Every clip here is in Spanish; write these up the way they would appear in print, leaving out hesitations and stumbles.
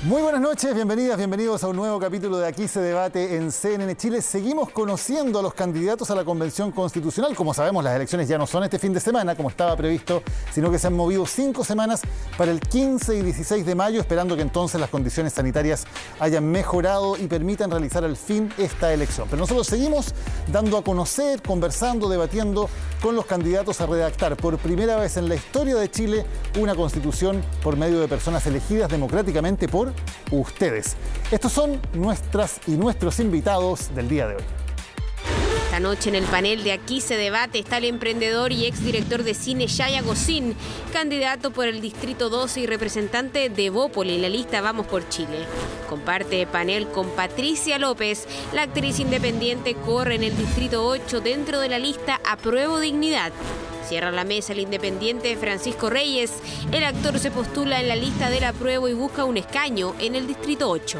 Muy buenas noches, bienvenidas, bienvenidos a un nuevo capítulo de Aquí se debate en CNN Chile. Seguimos conociendo a los candidatos a la Convención Constitucional. Como sabemos, las elecciones ya no son este fin de semana, como estaba previsto, sino que se han movido 5 semanas para el 15 y 16 de mayo, esperando que entonces las condiciones sanitarias hayan mejorado y permitan realizar al fin esta elección. Pero nosotros seguimos dando a conocer, conversando, debatiendo con los candidatos a redactar por primera vez en la historia de Chile una constitución por medio de personas elegidas democráticamente por ustedes. Estos son nuestras y nuestros invitados del día de hoy. Esta noche en el panel de Aquí se debate está el emprendedor y exdirector de cine Shay Agosín, candidato por el Distrito 12 y representante de Bópoli en la lista Vamos por Chile. Comparte panel con Patricia López, la actriz independiente corre en el Distrito 8 dentro de la lista Apruebo Dignidad. Cierra la mesa el independiente Francisco Reyes. El actor se postula en la lista del apruebo y busca un escaño en el Distrito 8.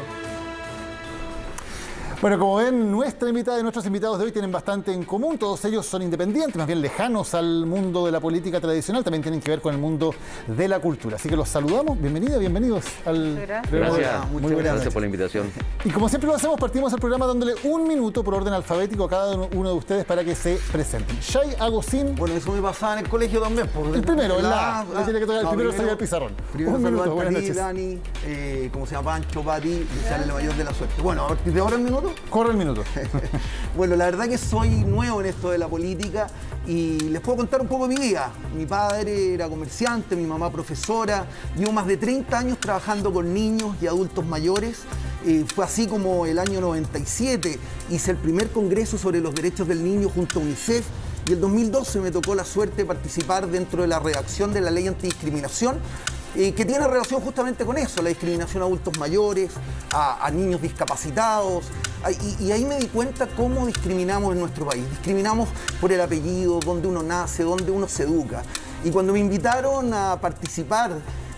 Bueno, como ven, nuestra invitada y nuestros invitados de hoy tienen bastante en común. Todos ellos son independientes, más bien lejanos al mundo de la política tradicional. También tienen que ver con el mundo de la cultura. Así que los saludamos. Bienvenidas, bienvenidos al programa. Gracias, muchas gracias por la invitación. Y como siempre lo hacemos, partimos el programa dándole un minuto por orden alfabético a cada uno de ustedes para que se presenten. Shay Agosín. Bueno, eso me pasaba en el colegio también. El primero, el primero salía al pizarrón. Primero un minuto, buenas noches. Dani, ¿cómo se llama? Pancho, Pati, desearle la mayor de la suerte. Bueno, a partir de ahora el minuto. Corre el minuto. Bueno, la verdad que soy nuevo en esto de la política y les puedo contar un poco de mi vida. Mi padre era comerciante, mi mamá profesora. Llevo más de 30 años trabajando con niños y adultos mayores. Fue así como el año 97 hice el primer congreso sobre los derechos del niño junto a UNICEF. Y el 2012 me tocó la suerte de participar dentro de la redacción de la ley antidiscriminación, que tiene relación justamente con eso, la discriminación a adultos mayores, a niños discapacitados. Y ahí me di cuenta cómo discriminamos en nuestro país. Discriminamos por el apellido, dónde uno nace, dónde uno se educa. Y cuando me invitaron a participar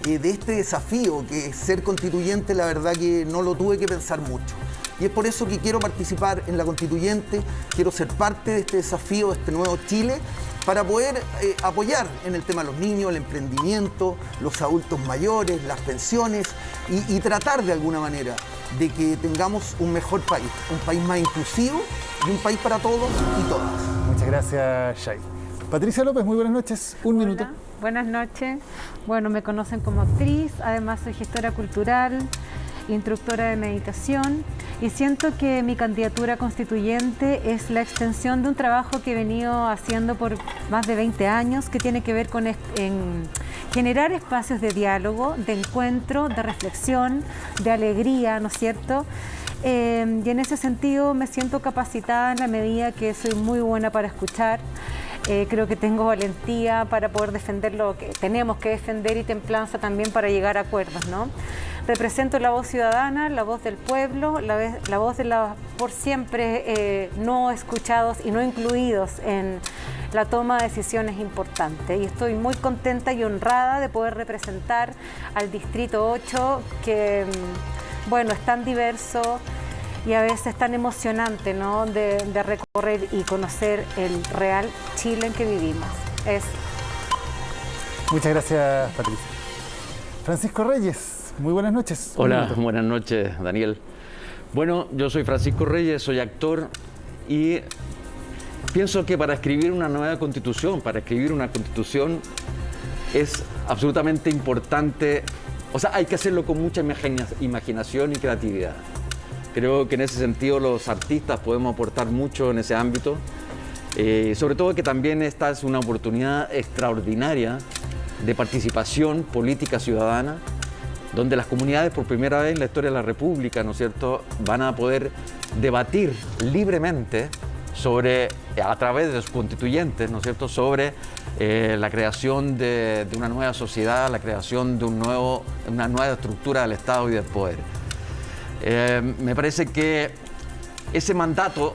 de este desafío, que es ser constituyente, la verdad que no lo tuve que pensar mucho. Y es por eso que quiero participar en la constituyente, quiero ser parte de este desafío, de este nuevo Chile, para poder apoyar en el tema de los niños, el emprendimiento, los adultos mayores, las pensiones y tratar de alguna manera de que tengamos un mejor país, un país más inclusivo y un país para todos y todas. Muchas gracias, Shay. Patricia López, muy buenas noches. Un minuto. Buenas noches. Bueno, me conocen como actriz, además soy gestora cultural, instructora de meditación y siento que mi candidatura constituyente es la extensión de un trabajo que he venido haciendo por más de 20 años que tiene que ver con generar espacios de diálogo, de encuentro, de reflexión, de alegría, ¿no es cierto? Y en ese sentido me siento capacitada en la medida que soy muy buena para escuchar. Creo que tengo valentía para poder defender lo que tenemos que defender y templanza también para llegar a acuerdos, ¿no? Represento la voz ciudadana, la voz del pueblo, la voz de los por siempre no escuchados y no incluidos en la toma de decisiones importantes. Y estoy muy contenta y honrada de poder representar al Distrito 8, que, bueno, es tan diverso y a veces tan emocionante, ¿no? de recorrer y conocer el real Chile en que vivimos. Muchas gracias, Patricia. Francisco Reyes, muy buenas noches. Hola, buenas noches, Daniel. Bueno, yo soy Francisco Reyes, soy actor y pienso que para escribir una nueva constitución, es absolutamente importante, o sea, hay que hacerlo con mucha imaginación y creatividad. Creo que en ese sentido los artistas podemos aportar mucho en ese ámbito, sobre todo que también esta es una oportunidad extraordinaria de participación política ciudadana, donde las comunidades por primera vez en la historia de la República, ¿no es cierto?, van a poder debatir libremente sobre, a través de sus constituyentes, ¿no es cierto?, sobre la creación de una nueva sociedad, la creación de una nueva estructura del Estado y del poder. Me parece que ese mandato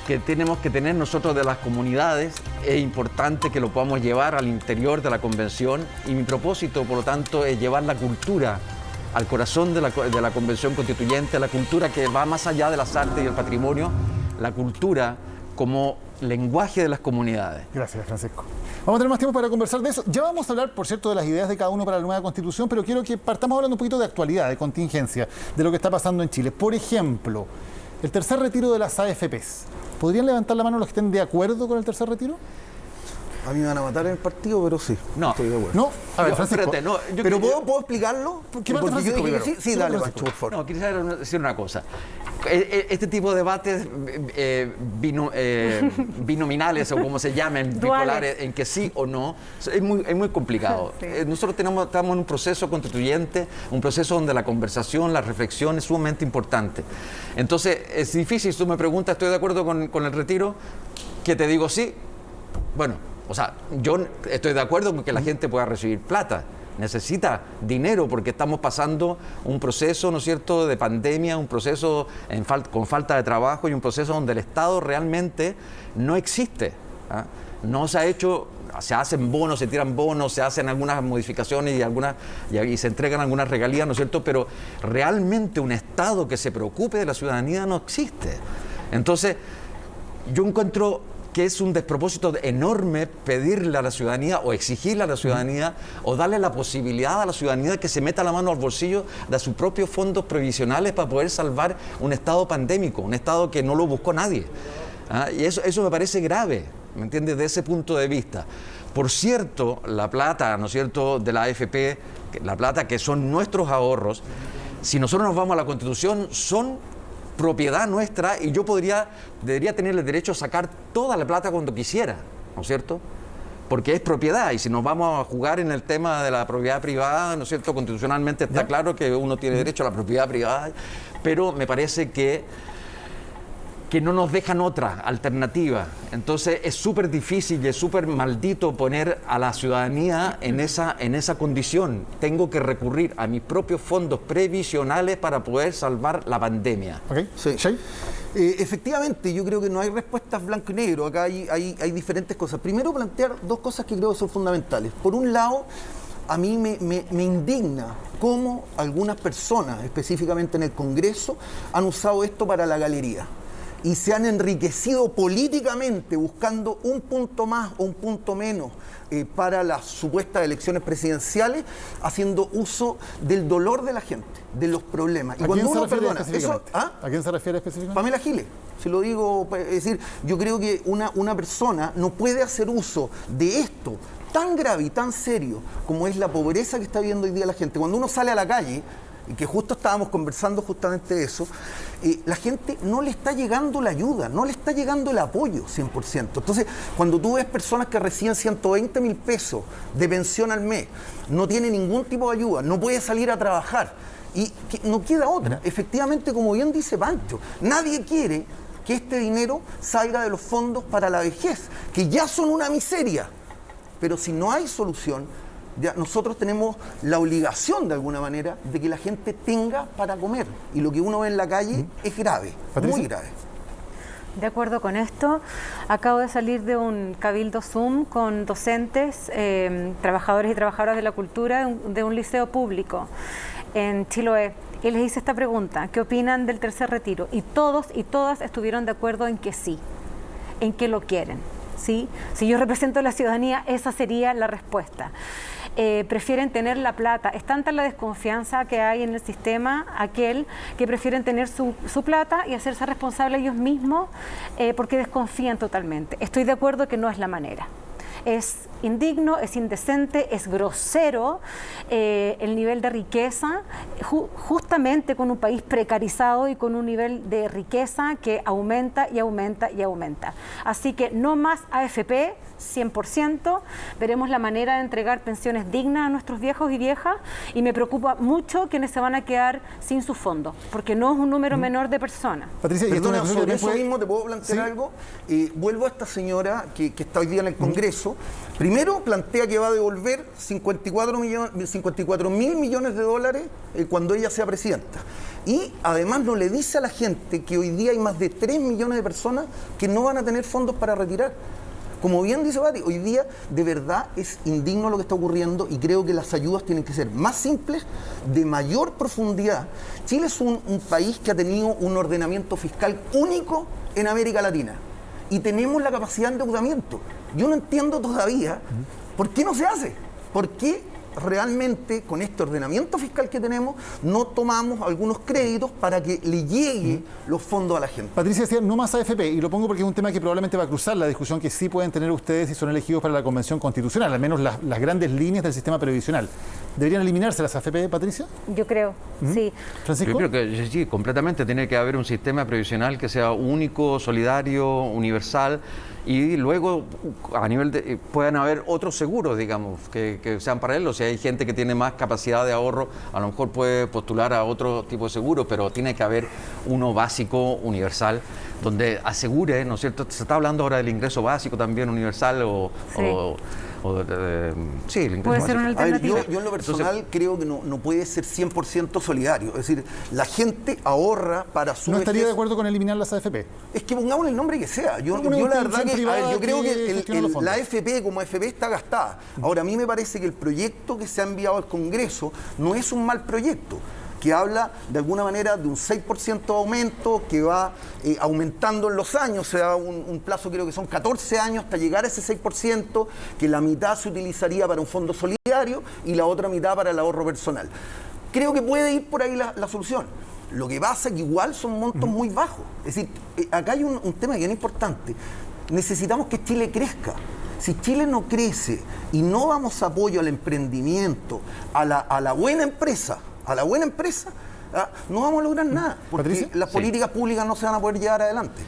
que tenemos que tener nosotros de las comunidades es importante que lo podamos llevar al interior de la convención y mi propósito, por lo tanto, es llevar la cultura al corazón de la convención constituyente, la cultura que va más allá de las artes y el patrimonio, la cultura como lenguaje de las comunidades. Gracias, Francisco. Vamos a tener más tiempo para conversar de eso. Ya vamos a hablar, por cierto, de las ideas de cada uno para la nueva Constitución, pero quiero que partamos hablando un poquito de actualidad, de contingencia, de lo que está pasando en Chile. Por ejemplo, el tercer retiro de las AFPs. ¿Podrían levantar la mano los que estén de acuerdo con el tercer retiro? A mí me van a matar en el partido, pero sí. No. Estoy de acuerdo. No, a ver, Francisco. Espérate, no, ¿Pero puedo explicarlo? ¿Qué parte, Porque yo Francisco, dije que primero? sí. Sí, dale, Francisco. Pancho, por favor. No, quisiera decir una cosa. Este tipo de debates binominales o como se llamen, bipolares, en que sí o no, es muy complicado. Sí. Nosotros estamos en un proceso constituyente, un proceso donde la conversación, la reflexión es sumamente importante. Entonces, es difícil, si tú me preguntas, ¿estoy de acuerdo con el retiro? Que te digo sí. Bueno, o sea, yo estoy de acuerdo con que la gente pueda recibir plata. Necesita dinero porque estamos pasando un proceso, ¿no es cierto?, de pandemia, un proceso con falta de trabajo y un proceso donde el Estado realmente no existe. ¿Ah? No se ha hecho, se hacen bonos, se tiran bonos, se hacen algunas modificaciones y se entregan algunas regalías, ¿no es cierto?, pero realmente un Estado que se preocupe de la ciudadanía no existe. Entonces, yo encuentro que es un despropósito enorme pedirle a la ciudadanía o exigirle a la ciudadanía o darle la posibilidad a la ciudadanía de que se meta la mano al bolsillo de sus propios fondos previsionales para poder salvar un estado pandémico, un estado que no lo buscó nadie. ¿Ah? Y eso me parece grave, ¿me entiendes?, desde ese punto de vista. Por cierto, la plata, ¿no es cierto?, de la AFP, la plata que son nuestros ahorros, si nosotros nos vamos a la Constitución, son propiedad nuestra y yo debería tener el derecho a sacar toda la plata cuando quisiera, ¿no es cierto? Porque es propiedad y si nos vamos a jugar en el tema de la propiedad privada, ¿no es cierto? Constitucionalmente está claro que uno tiene derecho a la propiedad privada, pero me parece que no nos dejan otra alternativa. Entonces es súper difícil y es súper maldito poner a la ciudadanía en esa condición. Tengo que recurrir a mis propios fondos previsionales para poder salvar la pandemia. Okay. Sí. ¿Shay? Efectivamente, yo creo que no hay respuestas blanco y negro. Acá hay diferentes cosas. Primero, plantear dos cosas que creo que son fundamentales. Por un lado, a mí me indigna cómo algunas personas, específicamente en el Congreso, han usado esto para la galería y se han enriquecido políticamente buscando un punto más o un punto menos para las supuestas elecciones presidenciales, haciendo uso del dolor de la gente, de los problemas. Y ¿A cuando quién se uno refiere perdona, específicamente? ¿Ah? ¿A quién se refiere específicamente? Pamela Giles, se lo digo, es decir, yo creo que una persona no puede hacer uso de esto tan grave y tan serio como es la pobreza que está viviendo hoy día la gente. Cuando uno sale a la calle, y que justo estábamos conversando justamente de eso, la gente no le está llegando la ayuda, no le está llegando el apoyo 100%. Entonces, cuando tú ves personas que reciben 120.000 pesos de pensión al mes, no tiene ningún tipo de ayuda, no puede salir a trabajar, y que no queda otra. Efectivamente, como bien dice Pancho, nadie quiere que este dinero salga de los fondos para la vejez, que ya son una miseria. Pero si no hay solución, ya nosotros tenemos la obligación de alguna manera de que la gente tenga para comer, y lo que uno ve en la calle es grave, ¿Patricia? muy grave. De acuerdo con esto, acabo de salir de un cabildo Zoom con docentes, trabajadores y trabajadoras de la cultura de un liceo público en Chiloé, y les hice esta pregunta: ¿qué opinan del tercer retiro? Y todos y todas estuvieron de acuerdo en que sí, en que lo quieren. ¿Sí? Si yo represento a la ciudadanía, esa sería la respuesta. Prefieren tener la plata. Es tanta la desconfianza que hay en el sistema, aquel que prefieren tener su plata y hacerse responsable ellos mismos porque desconfían totalmente. Estoy de acuerdo que no es la manera. Es indigno, es indecente, es grosero el nivel de riqueza, justamente con un país precarizado y con un nivel de riqueza que aumenta y aumenta y aumenta. Así que no más AFP, 100%, veremos la manera de entregar pensiones dignas a nuestros viejos y viejas, y me preocupa mucho quienes se van a quedar sin sus fondos, porque no es un número menor de personas. Patricia, Perdona, esto sobre también eso mismo te puedo plantear ¿Sí? algo. Vuelvo a esta señora que está hoy día en el Congreso. Primero plantea que va a devolver 54 mil millones de dólares cuando ella sea presidenta. Y además no le dice a la gente que hoy día hay más de 3 millones de personas que no van a tener fondos para retirar. Como bien dice Pati, hoy día de verdad es indigno lo que está ocurriendo, y creo que las ayudas tienen que ser más simples, de mayor profundidad. Chile es un país que ha tenido un ordenamiento fiscal único en América Latina, y tenemos la capacidad de endeudamiento. Yo no entiendo todavía por qué no se hace. ¿Por qué realmente con este ordenamiento fiscal que tenemos no tomamos algunos créditos para que le llegue los fondos a la gente? Patricia decía, no más AFP, y lo pongo porque es un tema que probablemente va a cruzar la discusión que sí pueden tener ustedes si son elegidos para la Convención Constitucional, al menos las grandes líneas del sistema previsional. ¿Deberían eliminarse las AFP, Patricia? Yo creo, sí. ¿Francisco? Yo creo que sí, completamente. Tiene que haber un sistema previsional que sea único, solidario, universal, y luego a nivel de puedan haber otros seguros, digamos, que sean paralelos. Si hay gente que tiene más capacidad de ahorro, a lo mejor puede postular a otro tipo de seguro, pero tiene que haber uno básico, universal, donde asegure, ¿no es cierto? Se está hablando ahora del ingreso básico también universal sí, el ingreso Puede ser una A ver, alternativa. yo en lo personal creo que no puede ser 100% solidario. Es decir, la gente ahorra para su ¿No estaría vejez. de acuerdo con eliminar las AFP? Es que pongamos el nombre que sea. Yo Una la verdad institución que, privada yo creo que que gestiona los fondos. la AFP como AFP está gastada. Ahora, a mí me parece que el proyecto que se ha enviado al Congreso no es un mal proyecto, que habla de alguna manera de un 6% de aumento que va aumentando en los años, se da un plazo, creo que son 14 años hasta llegar a ese 6%, que la mitad se utilizaría para un fondo solidario y la otra mitad para el ahorro personal. Creo que puede ir por ahí la solución. Lo que pasa es que igual son montos muy bajos. Es decir, acá hay un tema bien importante. Necesitamos que Chile crezca. Si Chile no crece y no damos apoyo al emprendimiento, a la buena empresa, no vamos a lograr nada, porque ¿Patricia? las políticas públicas no se van a poder llevar adelante.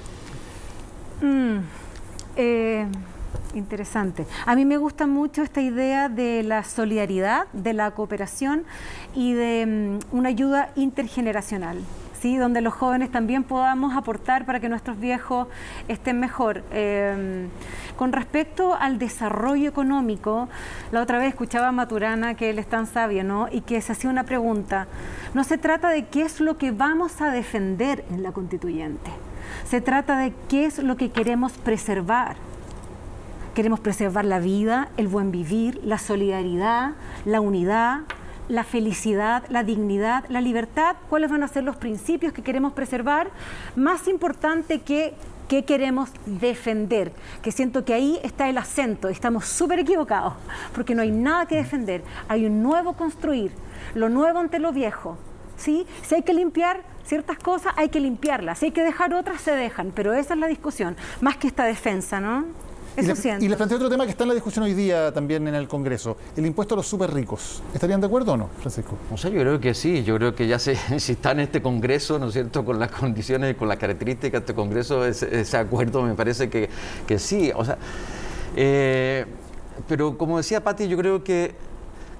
Interesante. A mí me gusta mucho esta idea de la solidaridad, de la cooperación y de una ayuda intergeneracional, ¿sí? Donde los jóvenes también podamos aportar para que nuestros viejos estén mejor. Con respecto al desarrollo económico, la otra vez escuchaba a Maturana, que él es tan sabio, ¿no? Y que se hacía una pregunta. No se trata de qué es lo que vamos a defender en la constituyente. Se trata de qué es lo que queremos preservar. Queremos preservar la vida, el buen vivir, la solidaridad, la unidad, la felicidad, la dignidad, la libertad. ¿Cuáles van a ser los principios que queremos preservar? Más importante que qué queremos defender, que siento que ahí está el acento. Estamos súper equivocados, porque no hay nada que defender. Hay un nuevo construir, lo nuevo ante lo viejo, ¿sí? Si hay que limpiar ciertas cosas, hay que limpiarlas. Si hay que dejar otras, se dejan. Pero esa es la discusión, más que esta defensa, ¿no? Eso siento. Y les planteo otro tema que está en la discusión hoy día también en el Congreso, el impuesto a los súper ricos. ¿Estarían de acuerdo o no, Francisco? O sea, yo creo que sí, yo creo que ya si está en este Congreso, ¿no es cierto?, con las condiciones, con las características de este Congreso, ese acuerdo me parece que sí. O sea, pero como decía Pati, yo creo que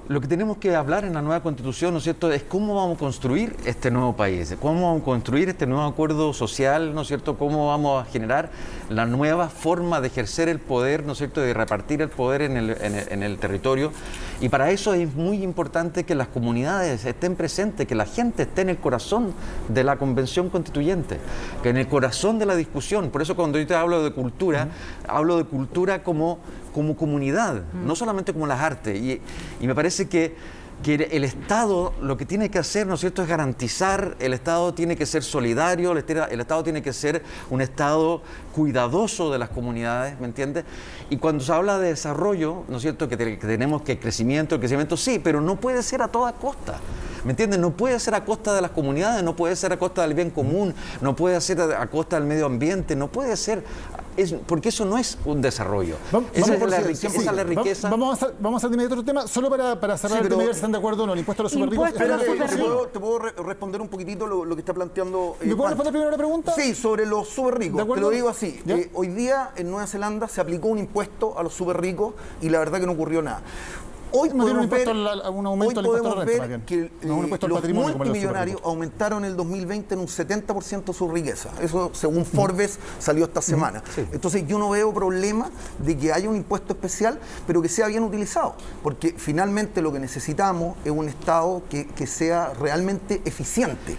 lo que tenemos que hablar en la nueva Constitución, ¿no es cierto?, es cómo vamos a construir este nuevo país, cómo vamos a construir este nuevo acuerdo social, ¿no es cierto?, cómo vamos a generar la nueva forma de ejercer el poder, ¿no es cierto?, de repartir el poder en el territorio. Y para eso es muy importante que las comunidades estén presentes, que la gente esté en el corazón de la Convención Constituyente, que en el corazón de la discusión. Por eso cuando yo te hablo de cultura, hablo de cultura como comunidad, no solamente como las artes. Y me parece que el Estado lo que tiene que hacer, ¿no es cierto?, es garantizar, el Estado tiene que ser solidario, el Estado tiene que ser un Estado cuidadoso de las comunidades, ¿me entiendes? Y cuando se habla de desarrollo, ¿no es cierto?, que tenemos que el crecimiento sí, pero no puede ser a toda costa. ¿Me entiendes? No puede ser a costa de las comunidades, no puede ser a costa del bien común, no puede ser a costa del medio ambiente, no puede ser, porque eso no es un desarrollo. Esa es la riqueza. Vamos a hacer de inmediato otro tema, solo para cerrar el tema y ver si están de acuerdo o no. El impuesto a los súper ricos. ¿Te puedo responder un poquitito lo que está planteando? ¿Me puedo responder primero la pregunta? Sí, sobre los súper ricos. Te lo digo así. Hoy día en Nueva Zelanda se aplicó un impuesto a los súper ricos y la verdad que no ocurrió nada. Hoy podemos ver que los multimillonarios aumentaron en el 2020 en un 70% su riqueza. Eso según Forbes salió esta semana. Sí. Entonces yo no veo problema de que haya un impuesto especial, pero que sea bien utilizado. Porque finalmente lo que necesitamos es un Estado que sea realmente eficiente.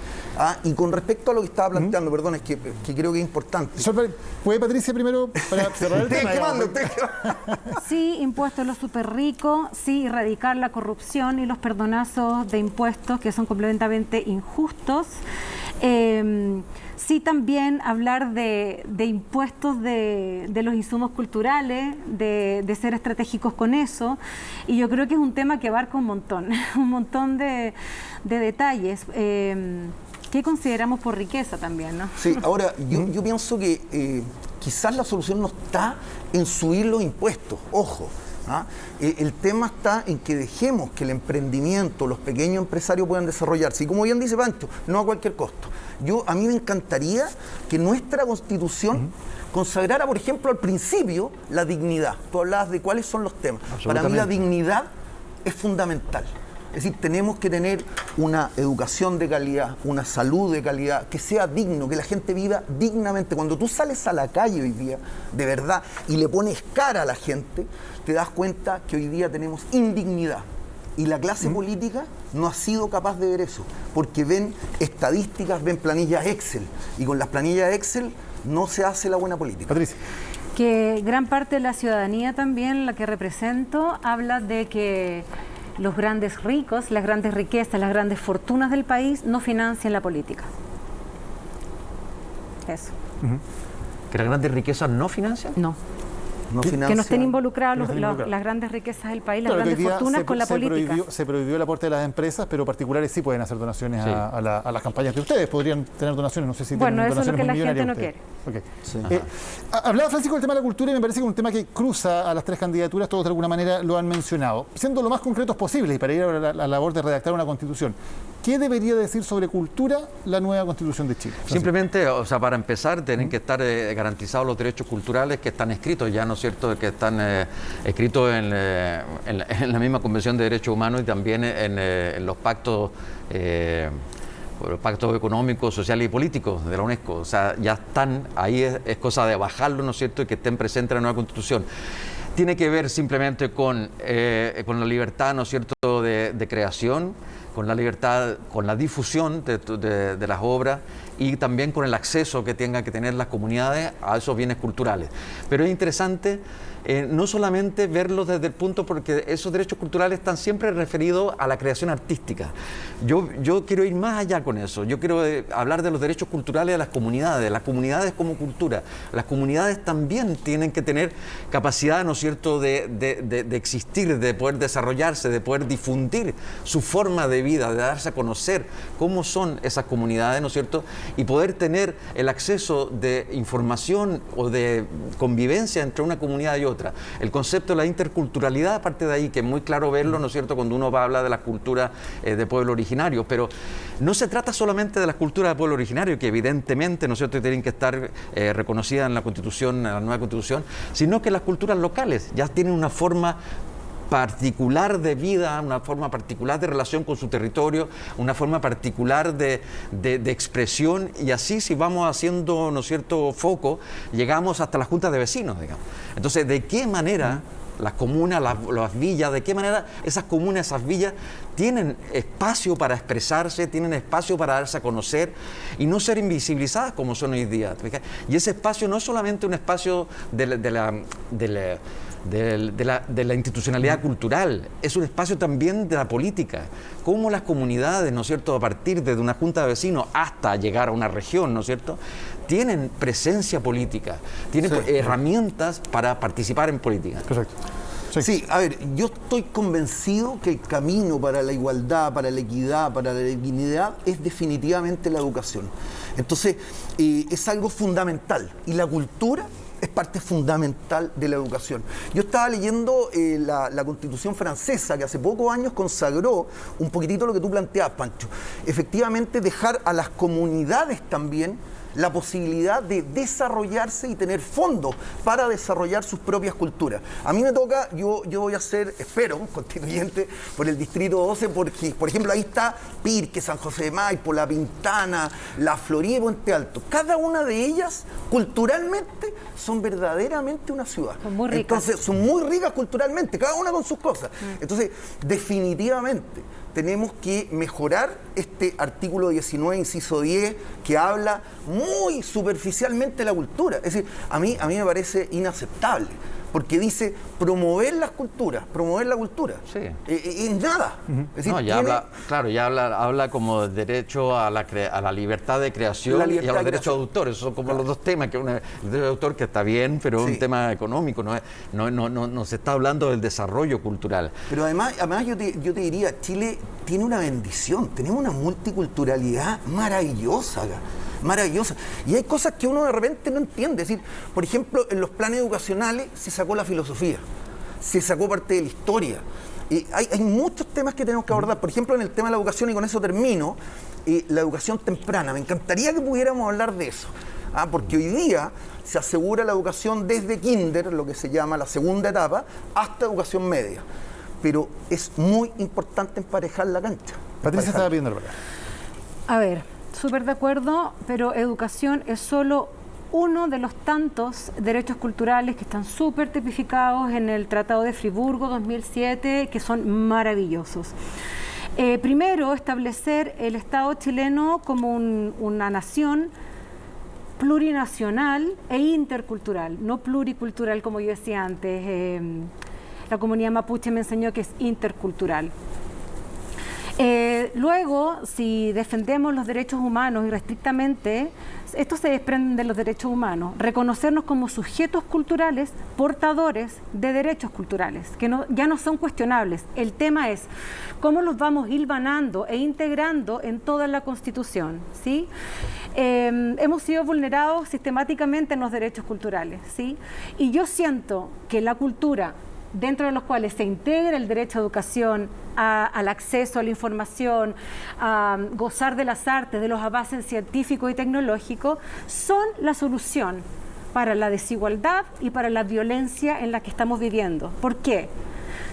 Y con respecto a lo que estaba planteando, perdón, es que creo que es importante. ¿Puede Patricia primero para cerrar el tema? Sí, impuestos a los súper ricos, sí. sí erradicar la corrupción y los perdonazos de impuestos que son completamente injustos. Sí, también hablar de impuestos de los insumos culturales, de ser estratégicos con eso, y yo creo que es un tema que abarca un montón de detalles, que consideramos por riqueza también, ¿no? Sí, ahora, yo pienso que quizás la solución no está en subir los impuestos, ojo. El tema está en que dejemos que el emprendimiento, los pequeños empresarios puedan desarrollarse. Y como bien dice Pancho, no a cualquier costo. A mí me encantaría que nuestra Constitución consagrara, por ejemplo, al principio la dignidad. Tú hablabas de cuáles son los temas. Para mí la dignidad es fundamental. Es decir, tenemos que tener una educación de calidad, una salud de calidad, que sea digno, que la gente viva dignamente. Cuando tú sales a la calle hoy día, de verdad, y le pones cara a la gente, te das cuenta que hoy día tenemos indignidad. Y la clase política no ha sido capaz de ver eso, porque ven estadísticas, ven planillas Excel, y con las planillas Excel no se hace la buena política. Patricia. Que gran parte de la ciudadanía también, la que represento, habla de que los grandes ricos, las grandes riquezas, las grandes fortunas del país no financian la política. Eso. ¿Que las grandes riquezas no financian? No. Que no estén involucradas las grandes riquezas del país, las grandes fortunas con la política. Se prohibió el aporte de las empresas, pero particulares sí pueden hacer donaciones a las campañas de ustedes. Podrían tener donaciones, no sé si tienen donaciones. Bueno, eso es lo que la gente no quiere. Okay. Sí. Hablaba Francisco del tema de la cultura y me parece que es un tema que cruza a las tres candidaturas, todos de alguna manera lo han mencionado. Siendo lo más concretos posibles y para ir a la labor de redactar una constitución, ¿qué debería decir sobre cultura la nueva Constitución de Chile? Simplemente, o sea, para empezar, tienen que estar garantizados los derechos culturales que están escritos, ya, ¿no es cierto?, que están escritos en la misma Convención de Derechos Humanos y también en los pactos económicos, sociales y políticos de la UNESCO. O sea, ya están, ahí es cosa de bajarlo, ¿no es cierto?, y que estén presentes en la nueva Constitución. Tiene que ver simplemente con la libertad, ¿no es cierto?, de creación, con la libertad, con la difusión de las obras y también con el acceso que tengan que tener las comunidades a esos bienes culturales. Pero es interesante no solamente verlos desde el punto, porque esos derechos culturales están siempre referidos a la creación artística. Yo quiero ir más allá con eso. Yo quiero hablar de los derechos culturales de las comunidades como cultura. Las comunidades también tienen que tener capacidad, ¿no es cierto?, de existir, de poder desarrollarse, de poder difundir su forma de vida, de darse a conocer cómo son esas comunidades, ¿no es cierto?, y poder tener el acceso de información o de convivencia entre una comunidad y otra. El concepto de la interculturalidad, aparte de ahí, que es muy claro verlo, ¿no es cierto?, cuando uno va a hablar de las culturas de pueblo originario, pero no se trata solamente de las culturas de pueblo originario, que evidentemente, ¿no es cierto?, tienen que estar reconocidas en la Constitución, en la nueva Constitución, sino que las culturas locales ya tienen una forma particular de vida, una forma particular de relación con su territorio, una forma particular de expresión, y así, si vamos haciendo, ¿no es cierto?, foco, llegamos hasta las juntas de vecinos, digamos. Entonces, ¿de qué manera las comunas, las villas, de qué manera esas comunas, esas villas tienen espacio para expresarse, tienen espacio para darse a conocer y no ser invisibilizadas como son hoy día? Y ese espacio no es solamente un espacio de la institucionalidad cultural, es un espacio también de la política. Cómo las comunidades, ¿no es cierto?, a partir de una junta de vecinos hasta llegar a una región, ¿no es cierto?, tienen presencia política, tienen herramientas para participar en política. Correcto. Sí, a ver, yo estoy convencido que el camino para la igualdad, para la equidad, para la dignidad es definitivamente la educación. Entonces, es algo fundamental, y la cultura es parte fundamental de la educación. Yo estaba leyendo la Constitución francesa, que hace pocos años consagró un poquitito lo que tú planteabas, Pancho. Efectivamente, dejar a las comunidades también la posibilidad de desarrollarse y tener fondos para desarrollar sus propias culturas. A mí me toca, yo voy a ser, espero, constituyente por el Distrito 12, porque, por ejemplo, ahí está Pirque, San José de Maipo, La Pintana, La Florida y Puente Alto. Cada una de ellas, culturalmente, son verdaderamente una ciudad. Son muy ricas. Entonces, son muy ricas culturalmente, cada una con sus cosas. Entonces, definitivamente, tenemos que mejorar este artículo 19, inciso 10, que habla muy superficialmente de la cultura. Es decir, a mí me parece inaceptable. porque dice promover las culturas, promover la cultura. Sí. Es nada. Es decir, No, habla como derecho a la libertad de creación y a los derechos de autor. Esos son como los dos temas, que el derecho de autor que está bien, pero es un tema económico, no se está hablando del desarrollo cultural. Pero además yo te diría, Chile tiene una bendición, tenemos una multiculturalidad maravillosa acá. Maravillosa. Y hay cosas que uno de repente no entiende. Es decir, por ejemplo, en los planes educacionales se sacó la filosofía, se sacó parte de la historia. Hay muchos temas que tenemos que abordar. Por ejemplo, en el tema de la educación, y con eso termino, la educación temprana. Me encantaría que pudiéramos hablar de eso. Porque hoy día se asegura la educación desde kinder, lo que se llama la segunda etapa, hasta educación media. Pero es muy importante emparejar la cancha. Patricia estaba pidiendo la palabra. A ver, súper de acuerdo, pero educación es solo uno de los tantos derechos culturales que están súper tipificados en el Tratado de Friburgo 2007, que son maravillosos. Primero, establecer el Estado chileno como una nación plurinacional e intercultural, no pluricultural como yo decía antes. La comunidad mapuche me enseñó que es intercultural. Luego, si defendemos los derechos humanos irrestrictamente, esto se desprende de los derechos humanos, reconocernos como sujetos culturales, portadores de derechos culturales, que ya no son cuestionables. El tema es cómo los vamos hilvanando e integrando en toda la Constitución, ¿sí? Hemos sido vulnerados sistemáticamente en los derechos culturales, ¿sí? Y yo siento que la cultura, dentro de los cuales se integra el derecho a educación, al acceso a la información, a gozar de las artes, de los avances científicos y tecnológicos, son la solución para la desigualdad y para la violencia en la que estamos viviendo. ¿Por qué?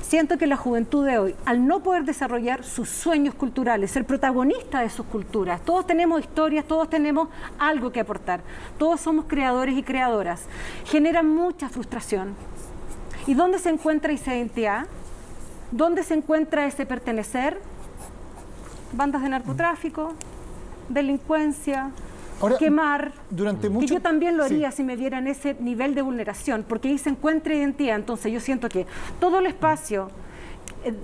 Siento que la juventud de hoy, al no poder desarrollar sus sueños culturales, ser protagonista de sus culturas, todos tenemos historias, todos tenemos algo que aportar, todos somos creadores y creadoras, genera mucha frustración. ¿Y dónde se encuentra esa identidad? ¿Dónde se encuentra ese pertenecer? Bandas de narcotráfico, delincuencia, quemar. Que yo también lo haría si me viera en ese nivel de vulneración, porque ahí se encuentra identidad. Entonces yo siento que todo el espacio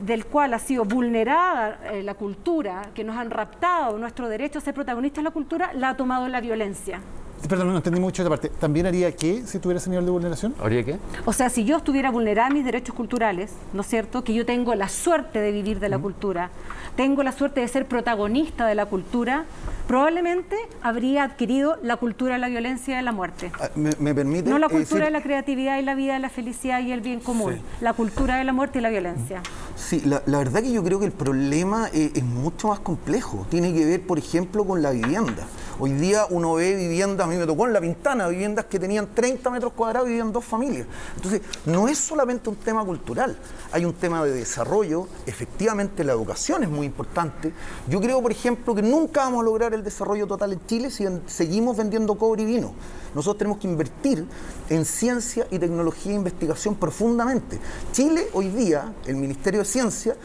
del cual ha sido vulnerada la cultura, que nos han raptado nuestro derecho a ser protagonistas de la cultura, la ha tomado la violencia. Perdón, no entendí mucho esta parte. ¿También haría qué si tuviera ese nivel de vulneración? ¿Haría qué? O sea, si yo estuviera vulnerada mis derechos culturales, ¿no es cierto? Que yo tengo la suerte de vivir de la cultura, tengo la suerte de ser protagonista de la cultura, probablemente habría adquirido la cultura de la violencia y de la muerte. ¿Me permite? No la cultura de la creatividad y la vida, de la felicidad y el bien común. Sí. La cultura de la muerte y la violencia. Sí, la verdad que yo creo que el problema es mucho más complejo. Tiene que ver, por ejemplo, con la vivienda. Hoy día uno ve viviendas, a mí me tocó en La Pintana, viviendas que tenían 30 metros cuadrados y vivían 2 familias. Entonces, no es solamente un tema cultural, hay un tema de desarrollo. Efectivamente, la educación es muy importante. Yo creo, por ejemplo, que nunca vamos a lograr el desarrollo total en Chile si seguimos vendiendo cobre y vino. Nosotros tenemos que invertir en ciencia y tecnología e investigación profundamente. Chile, hoy día, el Ministerio de Ciencia,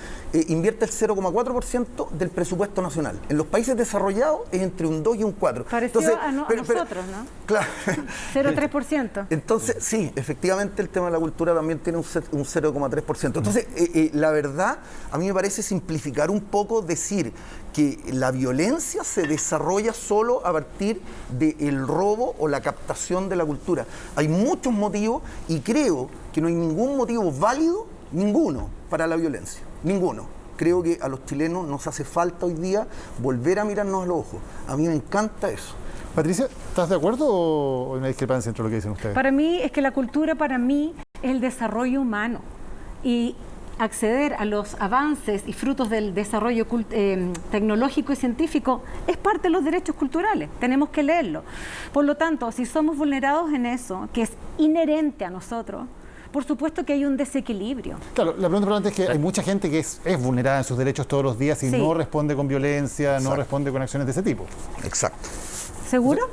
invierte el 0,4% del presupuesto nacional. En los países desarrollados es entre un 2 y un 4. Parecido a nosotros, ¿no? Claro. 0,3%. Entonces, sí, efectivamente el tema de la cultura también tiene un 0,3%. Entonces, la verdad, a mí me parece simplificar un poco decir que la violencia se desarrolla solo a partir del robo o la captación de la cultura. Hay muchos motivos y creo que no hay ningún motivo válido, ninguno, para la violencia. Ninguno. Creo que a los chilenos nos hace falta hoy día volver a mirarnos a los ojos. A mí me encanta eso. Patricia, ¿estás de acuerdo o hay una discrepancia entre lo que dicen ustedes? Para mí es que la cultura, para mí, es el desarrollo humano. Y acceder a los avances y frutos del desarrollo tecnológico y científico es parte de los derechos culturales, tenemos que leerlo. Por lo tanto, si somos vulnerados en eso, que es inherente a nosotros, por supuesto que hay un desequilibrio. Claro, la pregunta importante es que hay mucha gente que es vulnerada en sus derechos todos los días y no responde con violencia, no responde con acciones de ese tipo. Exacto. ¿Seguro?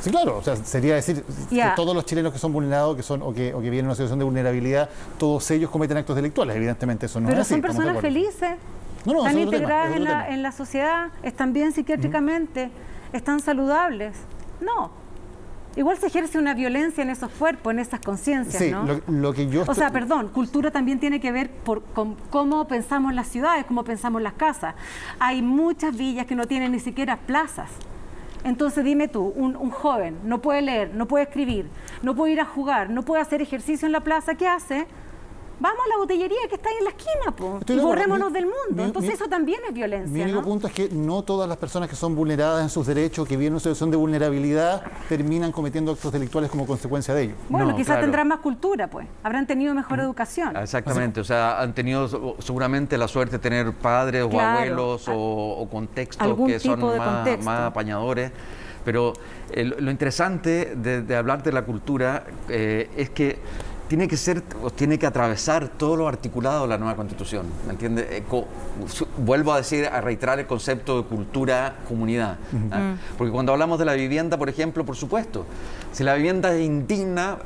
Sí, claro, o sea, sería decir que todos los chilenos que son vulnerados, o que viven en una situación de vulnerabilidad, todos ellos cometen actos delictuales, evidentemente eso no es así. Pero son personas felices, están integradas en la sociedad, están bien psiquiátricamente, están saludables. No. igual se ejerce una violencia en esos cuerpos, en esas conciencias, Sí, ¿no? lo que yo... O sea, perdón, cultura también tiene que ver con cómo pensamos las ciudades, cómo pensamos las casas. Hay muchas villas que no tienen ni siquiera plazas. Entonces dime tú, un joven no puede leer, no puede escribir, no puede ir a jugar, no puede hacer ejercicio en la plaza, ¿qué hace? Vamos a la botellería que está ahí en la esquina, po, y borrémonos del mundo. Entonces eso también es violencia, Mi único ¿no? punto es que no todas las personas que son vulneradas en sus derechos, que viven en una situación de vulnerabilidad, terminan cometiendo actos delictuales como consecuencia de ello. Bueno, No, quizás claro. tendrán más cultura, pues. Habrán tenido mejor educación. Exactamente, o sea, han tenido seguramente la suerte de tener padres o Claro. abuelos o contextos Algún que son tipo de contexto. más apañadores. Pero lo interesante de hablar de la cultura es que tiene que ser, o tiene que atravesar todo lo articulado de la nueva Constitución, ¿me entiende? Vuelvo a decir, a reiterar el concepto de cultura, comunidad. ¿Ah? Porque cuando hablamos de la vivienda, por ejemplo, por supuesto, si la vivienda es indigna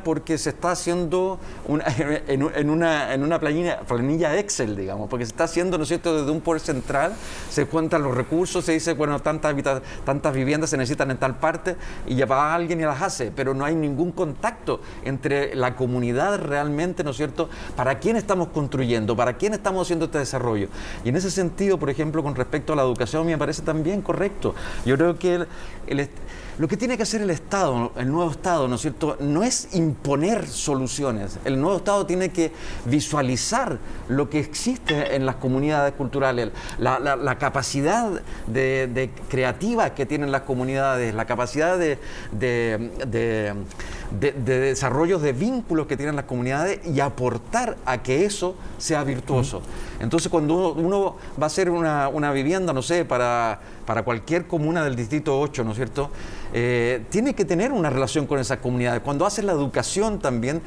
porque se está haciendo en una planilla Excel, digamos, porque se está haciendo, ¿no es cierto?, desde un poder central, se cuentan los recursos, se dice, bueno, tantas viviendas se necesitan en tal parte, y ya va alguien y las hace, pero no hay ningún contacto entre la comunidad realmente, ¿no es cierto?, para quién estamos construyendo, para quién estamos haciendo este desarrollo. Y en ese sentido, por ejemplo, con respecto a la educación, me parece también correcto. Yo creo que lo que tiene que hacer el Estado, el nuevo Estado, ¿no es cierto?, no es imponer soluciones. El nuevo Estado tiene que visualizar lo que existe en las comunidades culturales, la capacidad de creativa que tienen las comunidades, la capacidad de desarrollos de vínculos que tienen las comunidades y aportar a que eso sea virtuoso. Entonces, cuando uno va a hacer una vivienda, no sé, para cualquier comuna del Distrito 8, ¿no es cierto?, tiene que tener una relación con esas comunidades. Cuando haces la educación también,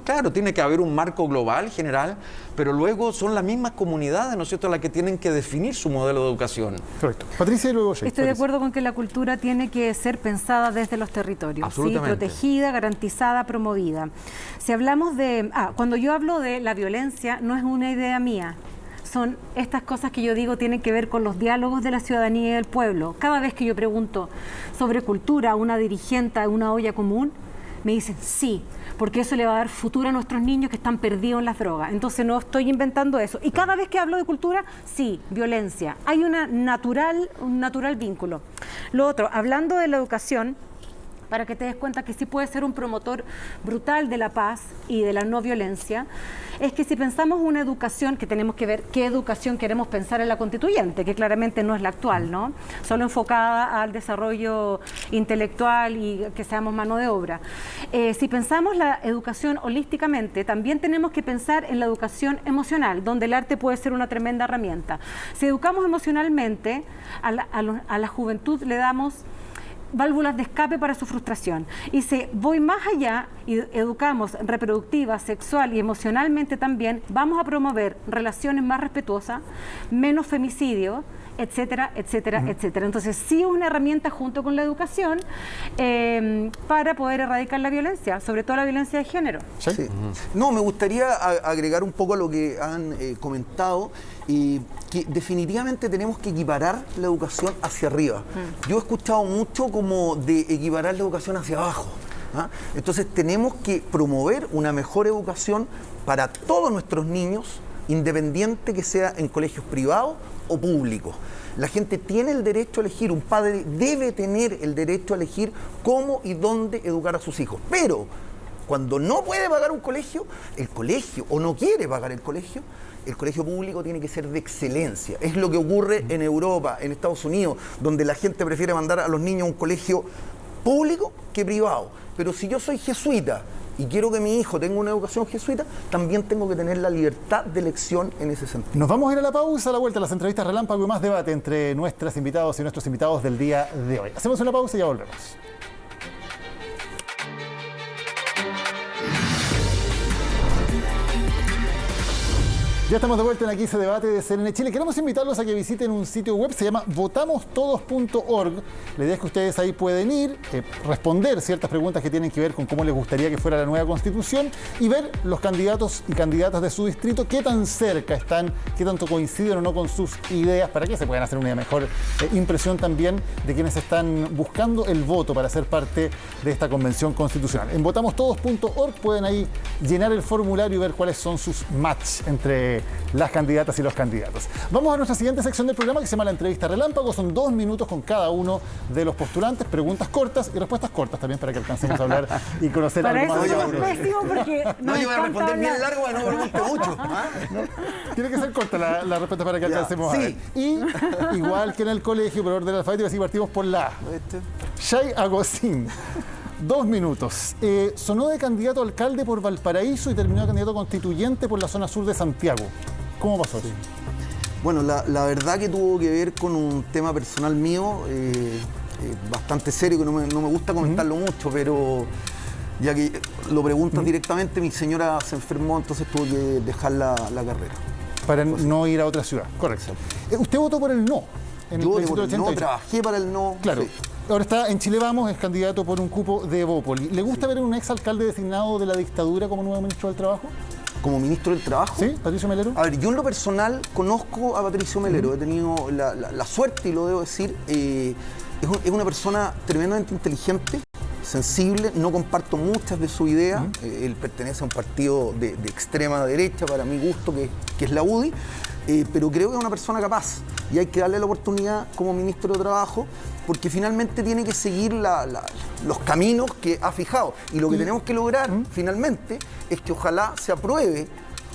claro, tiene que haber un marco global, general, pero luego son las mismas comunidades, ¿no es cierto?, las que tienen que definir su modelo de educación. Correcto. Patricia y luego Jay. Estoy de acuerdo con que la cultura tiene que ser pensada desde los territorios, ¿sí? Absolutamente. Protegida, garantizada, promovida. Si hablamos de... cuando yo hablo de la violencia, no es una idea mía. Son estas cosas que yo digo tienen que ver con los diálogos de la ciudadanía y del pueblo. Cada vez que yo pregunto sobre cultura a una dirigente, a una olla común, me dicen sí, porque eso le va a dar futuro a nuestros niños que están perdidos en las drogas. Entonces no estoy inventando eso. Y cada vez que hablo de cultura, sí, violencia. Hay un natural vínculo. Lo otro, hablando de la educación, para que te des cuenta que sí puede ser un promotor brutal de la paz y de la no violencia, es que si pensamos una educación, que tenemos que ver qué educación queremos pensar en la constituyente, que claramente no es la actual, ¿no? Solo enfocada al desarrollo intelectual y que seamos mano de obra. Si pensamos la educación holísticamente, también tenemos que pensar en la educación emocional, donde el arte puede ser una tremenda herramienta. Si educamos emocionalmente, a la juventud le damos válvulas de escape para su frustración. Y si voy más allá y educamos reproductiva, sexual y emocionalmente también, vamos a promover relaciones más respetuosas, menos femicidios, etcétera, etcétera, etcétera. Entonces sí es una herramienta junto con la educación para poder erradicar la violencia, sobre todo la violencia de género. Sí. No, me gustaría agregar un poco a lo que han comentado, y que definitivamente tenemos que equiparar la educación hacia arriba. Yo he escuchado mucho como de equiparar la educación hacia abajo. Entonces tenemos que promover una mejor educación para todos nuestros niños, independiente que sea en colegios privados o públicos. La gente tiene el derecho a elegir, un padre debe tener el derecho a elegir cómo y dónde educar a sus hijos. Pero cuando no puede pagar un colegio, el colegio, o no quiere pagar el colegio público tiene que ser de excelencia. Es lo que ocurre en Europa, en Estados Unidos, donde la gente prefiere mandar a los niños a un colegio público que privado. Pero si yo soy jesuita y quiero que mi hijo tenga una educación jesuita, también tengo que tener la libertad de elección en ese sentido. Nos vamos a ir a la pausa, a la vuelta a las entrevistas relámpago y más debate entre nuestras invitados y nuestros invitados del día de hoy. Hacemos una pausa y ya volvemos. Ya estamos de vuelta en Aquí se debate de CNN Chile. Queremos invitarlos a que visiten un sitio web, se llama votamostodos.org. La idea es que ustedes ahí pueden ir, responder ciertas preguntas que tienen que ver con cómo les gustaría que fuera la nueva Constitución y ver los candidatos y candidatas de su distrito, qué tan cerca están, qué tanto coinciden o no con sus ideas, para que se puedan hacer una mejor impresión también de quienes están buscando el voto para ser parte de esta convención constitucional. En votamostodos.org pueden ahí llenar el formulario y ver cuáles son sus match entre las candidatas y los candidatos. Vamos a nuestra siguiente sección del programa que se llama la entrevista relámpago. Son 2 minutos con cada uno de los postulantes, preguntas cortas y respuestas cortas también para que alcancemos a hablar y conocer para algo más. eso somos pésimos porque No, yo voy a responder bien largo para no pregunte mucho. Tiene que ser corta la respuesta para que alcancemos a ver. Y igual que en el colegio, por orden alfabético, así partimos por la A. Shaya Gozin. 2 minutos. Sonó de candidato a alcalde por Valparaíso y terminó de candidato constituyente por la zona sur de Santiago. ¿Cómo pasó eso? Bueno, la verdad que tuvo que ver con un tema personal mío, bastante serio, que no me gusta comentarlo mucho, pero ya que lo preguntas directamente, mi señora se enfermó, entonces tuvo que dejar la carrera. Para no ir a otra ciudad, correcto. ¿Usted votó por el no? Yo voté por el no, trabajé para el no. Claro. Sí. Ahora está en Chile Vamos, es candidato por un cupo de Evópoli. ¿Le gusta ver a un exalcalde designado de la dictadura como nuevo ministro del Trabajo? Como ministro del Trabajo. ¿Sí? ¿Patricio Melero? A ver, yo en lo personal conozco a Patricio Melero. He tenido la suerte, y lo debo decir, es una persona tremendamente inteligente, sensible. No comparto muchas de sus ideas. Él pertenece a un partido de extrema derecha, para mi gusto, que es la UDI. Pero creo que es una persona capaz y hay que darle la oportunidad como ministro de Trabajo, porque finalmente tiene que seguir los caminos que ha fijado. Y lo que tenemos que lograr finalmente es que ojalá se apruebe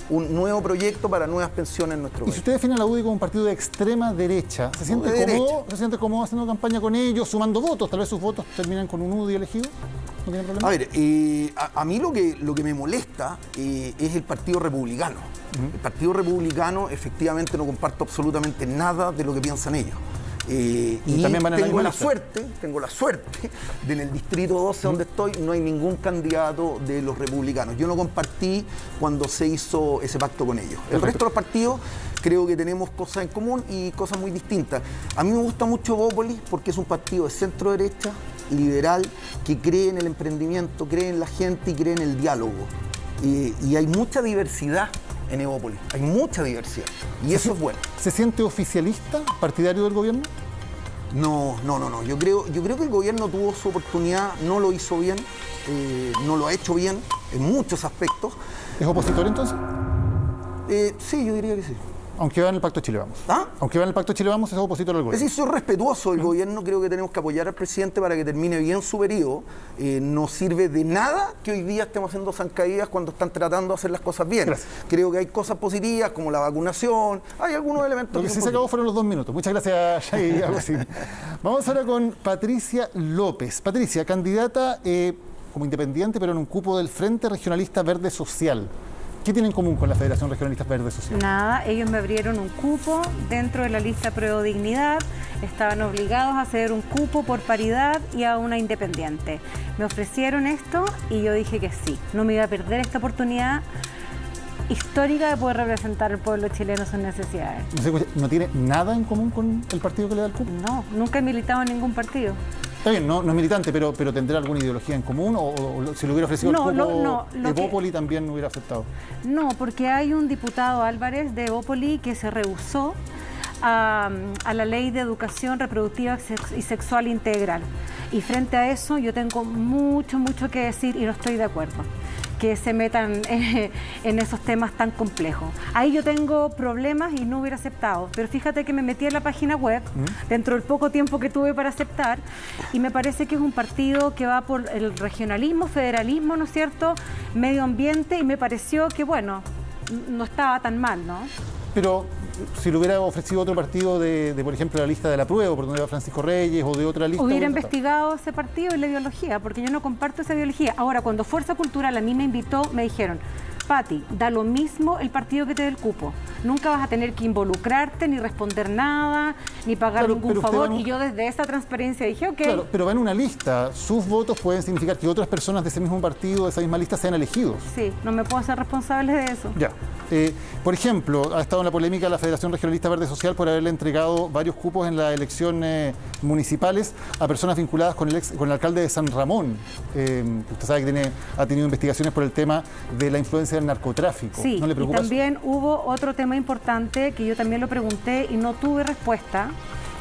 un nuevo proyecto para nuevas pensiones en nuestro país. Y si usted define a la UDI como un partido de extrema derecha, ¿se siente cómodo haciendo campaña con ellos, sumando votos? Tal vez sus votos terminan con un UDI elegido. ¿No tiene problema? A ver, a mí lo que me molesta es el Partido Republicano. El Partido Republicano, efectivamente, no comparto absolutamente nada de lo que piensan ellos. Y también van en tengo la suerte de en el distrito 12 donde estoy no hay ningún candidato de los republicanos. Yo no compartí cuando se hizo ese pacto con ellos. El resto de los partidos creo que tenemos cosas en común y cosas muy distintas. A mí me gusta mucho Evópoli porque es un partido de centro derecha, liberal, que cree en el emprendimiento, cree en la gente y cree en el diálogo. Y hay mucha diversidad en Evópoli, hay mucha diversidad y eso es bueno. ¿Se siente oficialista, partidario del gobierno? No. Yo creo que el gobierno tuvo su oportunidad, no lo hizo bien, no lo ha hecho bien en muchos aspectos. ¿Es opositor entonces? Sí, yo diría que sí. Aunque va en el Pacto Chile Vamos. ¿Ah? Aunque va en el Pacto Chile Vamos, es opositor al Es gobierno. decir, soy respetuoso del gobierno, creo que tenemos que apoyar al presidente para que termine bien su periodo. No sirve de nada que hoy día estemos haciendo zancadillas cuando están tratando de hacer las cosas bien. Gracias. Creo que hay cosas positivas como la vacunación, hay algunos elementos. Lo que sí se acabó fueron los 2 minutos. Muchas gracias, Shaya Gozin. Vamos ahora con Patricia López. Patricia, candidata como independiente, pero en un cupo del Frente Regionalista Verde Social. ¿Qué tienen en común con la Federación Regionalista Verde Social? Nada, ellos me abrieron un cupo dentro de la lista Prueba Dignidad, estaban obligados a hacer un cupo por paridad y a una independiente. Me ofrecieron esto y yo dije que sí, no me iba a perder esta oportunidad histórica de poder representar al pueblo chileno sus necesidades. ¿No tiene nada en común con el partido que le da el cupo? No, nunca he militado en ningún partido. Está bien, no es militante, pero ¿tendrá alguna ideología en común? ¿O si le hubiera ofrecido el cupo de Evópoli también hubiera aceptado? No, porque hay un diputado Álvarez de Evópoli que se rehusó a la ley de educación reproductiva y sexual integral. Y frente a eso yo tengo mucho que decir y no estoy de acuerdo que se metan en esos temas tan complejos. Ahí yo tengo problemas y no hubiera aceptado, pero fíjate que me metí en la página web dentro del poco tiempo que tuve para aceptar y me parece que es un partido que va por el regionalismo, federalismo, ¿no es cierto?, medio ambiente, y me pareció que, bueno, no estaba tan mal, ¿no? Pero si le hubiera ofrecido otro partido de por ejemplo, la lista de la prueba, por donde va Francisco Reyes, o de otra lista... Hubiera investigado ese partido y la ideología, porque yo no comparto esa ideología. Ahora, cuando Fuerza Cultural a mí me invitó, me dijeron, Pati, da lo mismo el partido que te dé el cupo. Nunca vas a tener que involucrarte, ni responder nada, ni pagar ningún favor. Y yo desde esa transparencia dije, ok. Claro, pero va en una lista. Sus votos pueden significar que otras personas de ese mismo partido, de esa misma lista, sean elegidos. Sí, no me puedo hacer responsable de eso. Ya. Por ejemplo, ha estado en la polémica la Federación Regionalista Verde Social por haberle entregado varios cupos en las elecciones municipales a personas vinculadas con el alcalde de San Ramón. Usted sabe que ha tenido investigaciones por el tema de la influencia del narcotráfico. Sí, ¿No le preocupa y también hubo otro tema importante que yo también lo pregunté y no tuve respuesta,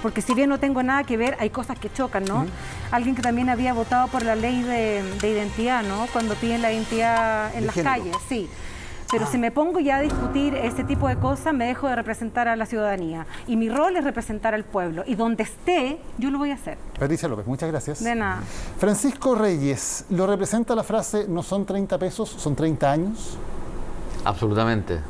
porque si bien no tengo nada que ver, hay cosas que chocan, ¿no? Alguien que también había votado por la ley de identidad, ¿no? Cuando piden la identidad en las calles, sí. Pero si me pongo ya a discutir ese tipo de cosas, me dejo de representar a la ciudadanía. Y mi rol es representar al pueblo. Y donde esté, yo lo voy a hacer. Patricia López, muchas gracias. De nada. Francisco Reyes, ¿lo representa la frase no son 30 pesos, son 30 años? Absolutamente.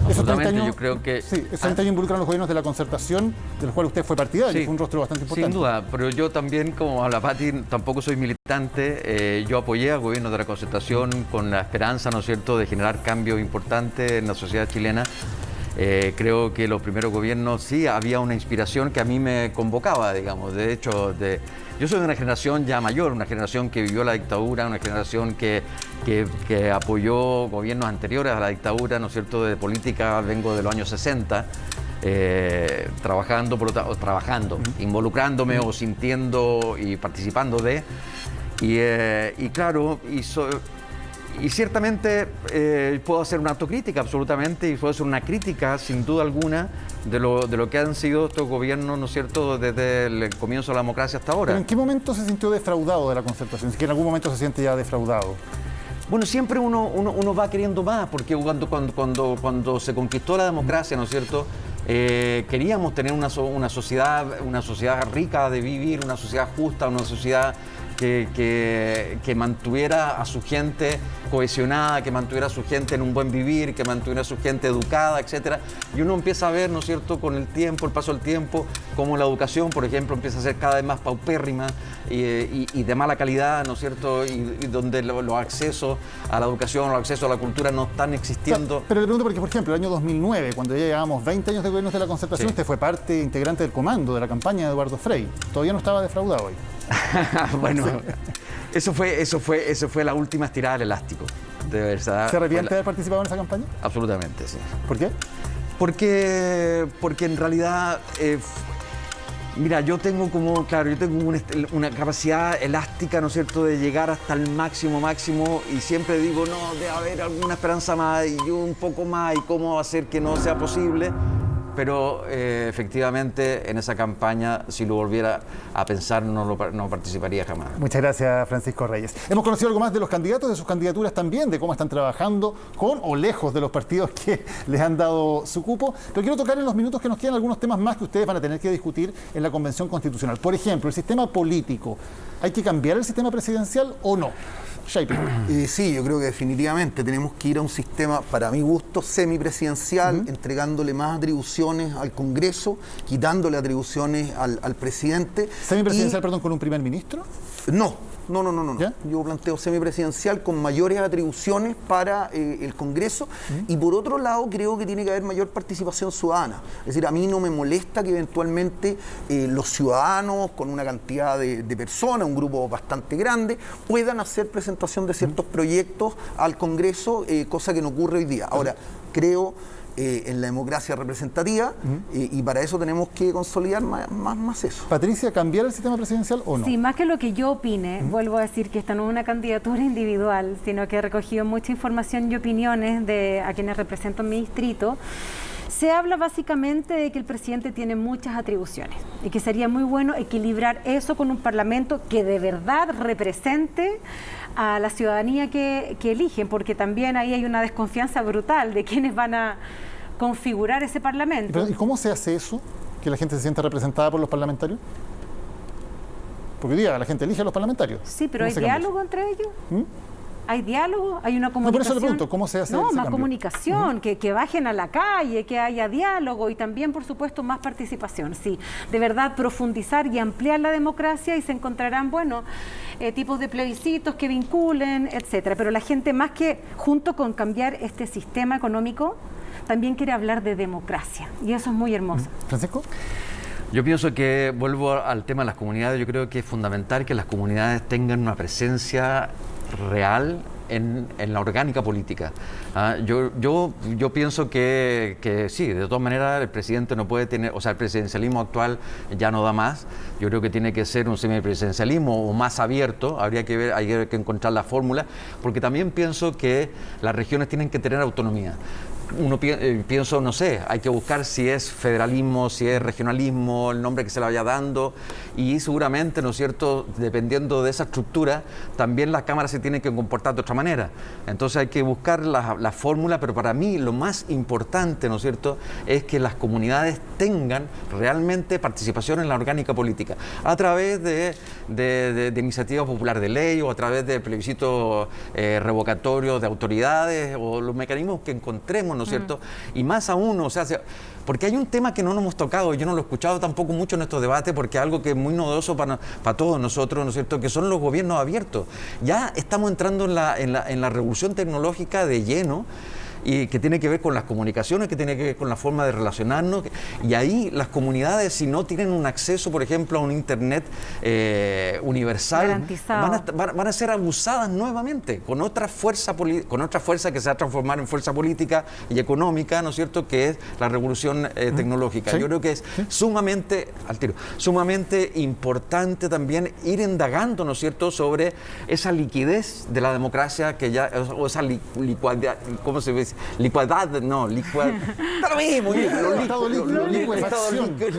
Esos 30 Absolutamente, años, yo creo que... Sí, esos 30 años involucran a los gobiernos de la concertación, de los cuales usted fue partidario, Sí, fue un rostro bastante importante. sin duda, pero yo también, como habla Pati, tampoco soy militante. Yo apoyé al gobierno de la concertación con la esperanza, ¿no es cierto?, de generar cambios importantes en la sociedad chilena. Creo que los primeros gobiernos sí había una inspiración que a mí me convocaba, digamos. De hecho, yo soy de una generación ya mayor, una generación que vivió la dictadura, una generación que apoyó gobiernos anteriores a la dictadura, ¿no es cierto?, de política. Vengo de los años 60, trabajando, involucrándome o sintiendo y participando de. Y claro, y ciertamente puedo hacer una autocrítica absolutamente y puedo hacer una crítica sin duda alguna de lo que han sido estos gobiernos, ¿no es cierto?, desde el comienzo de la democracia hasta ahora. ¿Pero en qué momento se sintió defraudado de la concertación? Si es que en algún momento se siente ya defraudado. Bueno, siempre uno va queriendo más, porque cuando se conquistó la democracia, ¿no es cierto?, queríamos tener una sociedad rica de vivir, una sociedad justa, una sociedad que mantuviera a su gente cohesionada, que mantuviera a su gente en un buen vivir, que mantuviera a su gente educada, etcétera. Y uno empieza a ver, ¿no es cierto?, con el tiempo, el paso del tiempo, cómo la educación, por ejemplo, empieza a ser cada vez más paupérrima y de mala calidad, ¿no es cierto?, y donde los accesos a la educación, los accesos a la cultura no están existiendo. Pero le pregunto porque, por ejemplo, el año 2009, cuando ya llevábamos 20 años de gobiernos de la concertación, usted fue parte integrante del comando de la campaña de Eduardo Frei. Todavía no estaba defraudado hoy. Bueno, eso fue la última estirada del elástico, de verdad. ¿Se arrepiente de haber participado en esa campaña? Absolutamente, sí. ¿Por qué? Porque en realidad, mira, yo tengo una capacidad elástica, ¿no es cierto?, de llegar hasta el máximo, y siempre digo, no, debe haber alguna esperanza más, y yo un poco más, y cómo hacer que no sea posible. Pero efectivamente en esa campaña, si lo volviera a pensar, no participaría jamás. Muchas gracias, Francisco Reyes. Hemos conocido algo más de los candidatos, de sus candidaturas también, de cómo están trabajando con o lejos de los partidos que les han dado su cupo. Pero quiero tocar en los minutos que nos quedan algunos temas más que ustedes van a tener que discutir en la Convención Constitucional. Por ejemplo, el sistema político. ¿Hay que cambiar el sistema presidencial o no? Sí, yo creo que definitivamente tenemos que ir a un sistema, para mi gusto, semipresidencial, entregándole más atribuciones al Congreso, quitándole atribuciones al presidente. ¿Semipresidencial, perdón, con un primer ministro? No. ¿Ya? Yo planteo semipresidencial con mayores atribuciones para el Congreso y por otro lado creo que tiene que haber mayor participación ciudadana. Es decir, a mí no me molesta que eventualmente los ciudadanos con una cantidad de personas, un grupo bastante grande, puedan hacer presentación de ciertos proyectos al Congreso, cosa que no ocurre hoy día. Ahora, creo en la democracia representativa y para eso tenemos que consolidar más eso. Patricia, ¿cambiar el sistema presidencial o no? Sí, más que lo que yo opine, vuelvo a decir que esta no es una candidatura individual, sino que he recogido mucha información y opiniones de a quienes represento en mi distrito. Se habla básicamente de que el presidente tiene muchas atribuciones y que sería muy bueno equilibrar eso con un parlamento que de verdad represente a la ciudadanía que eligen, porque también ahí hay una desconfianza brutal de quienes van a configurar ese parlamento. ¿Y cómo se hace eso? ¿Que la gente se sienta representada por los parlamentarios? Porque hoy día la gente elige a los parlamentarios. Sí, pero ¿hay diálogo entre ellos? hay diálogo, hay una No, por comunicación. eso le pregunto, ¿cómo se hace No, ese más cambio? comunicación, que bajen a la calle, que haya diálogo y también, por supuesto, más participación. Sí, de verdad, profundizar y ampliar la democracia y se encontrarán, bueno, tipos de plebiscitos que vinculen, etcétera. Pero la gente, más que junto con cambiar este sistema económico, también quiere hablar de democracia y eso es muy hermoso. ¿Francisco? Yo pienso que, vuelvo al tema de las comunidades, yo creo que es fundamental que las comunidades tengan una presencia real en la orgánica política. Yo pienso que sí, de todas maneras el presidente no puede tener, o sea, el presidencialismo actual ya no da más. Yo creo que tiene que ser un semipresidencialismo o más abierto, habría que ver, hay que encontrar la fórmula, porque también pienso que las regiones tienen que tener autonomía. Pienso, no sé, hay que buscar si es federalismo, si es regionalismo, el nombre que se le vaya dando, y seguramente, ¿no es cierto?, dependiendo de esa estructura, también las cámaras se tienen que comportar de otra manera. Entonces hay que buscar la fórmula, pero para mí lo más importante, ¿no es cierto?, es que las comunidades tengan realmente participación en la orgánica política, a través de iniciativa popular de ley o a través de plebiscitos revocatorios de autoridades o los mecanismos que encontremos, ¿no es cierto? Y más aún, o sea, porque hay un tema que no nos hemos tocado, yo no lo he escuchado tampoco mucho en estos debates, porque es algo que es muy novedoso para todos nosotros, ¿no es cierto?, que son los gobiernos abiertos. Ya estamos entrando en la revolución tecnológica de lleno, y que tiene que ver con las comunicaciones, que tiene que ver con la forma de relacionarnos, y ahí las comunidades, si no tienen un acceso, por ejemplo, a un internet universal, van a ser abusadas nuevamente con otra fuerza que se va a transformar en fuerza política y económica, ¿no es cierto?, que es la revolución tecnológica. ¿Sí? Yo creo que es sumamente importante también ir indagando, ¿no es cierto?, sobre esa liquidez de la democracia que ya, o esa licuidez, ¿cómo se dice? Licuidad, no, está lo mismo, el estado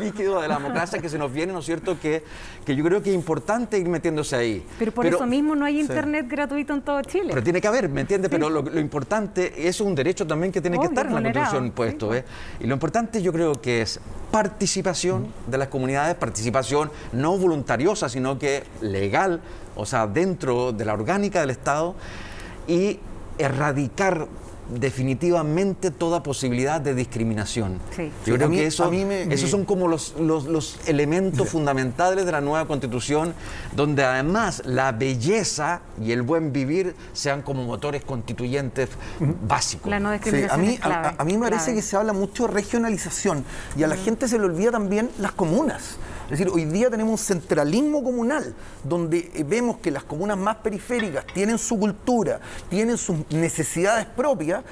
líquido de la democracia que se nos viene, ¿no es cierto?, que yo creo que es importante ir metiéndose ahí. Pero por eso mismo no hay internet gratuito en todo Chile. Pero tiene que haber, ¿me entiendes? Sí. Pero lo importante, eso es un derecho también que tiene que estar en la Constitución puesto, ¿eh? Y lo importante yo creo que es participación de las comunidades, participación no voluntariosa, sino que legal, o sea, dentro de la orgánica del Estado, y erradicar definitivamente toda posibilidad de discriminación. Sí. Yo creo que esos son como los elementos fundamentales de la nueva Constitución, donde además la belleza y el buen vivir sean como motores constituyentes básicos. La no discriminación es clave, a mí me parece que se habla mucho de regionalización y a la gente se le olvida también las comunas. Es decir, hoy día tenemos un centralismo comunal donde vemos que las comunas más periféricas tienen su cultura, tienen sus necesidades propias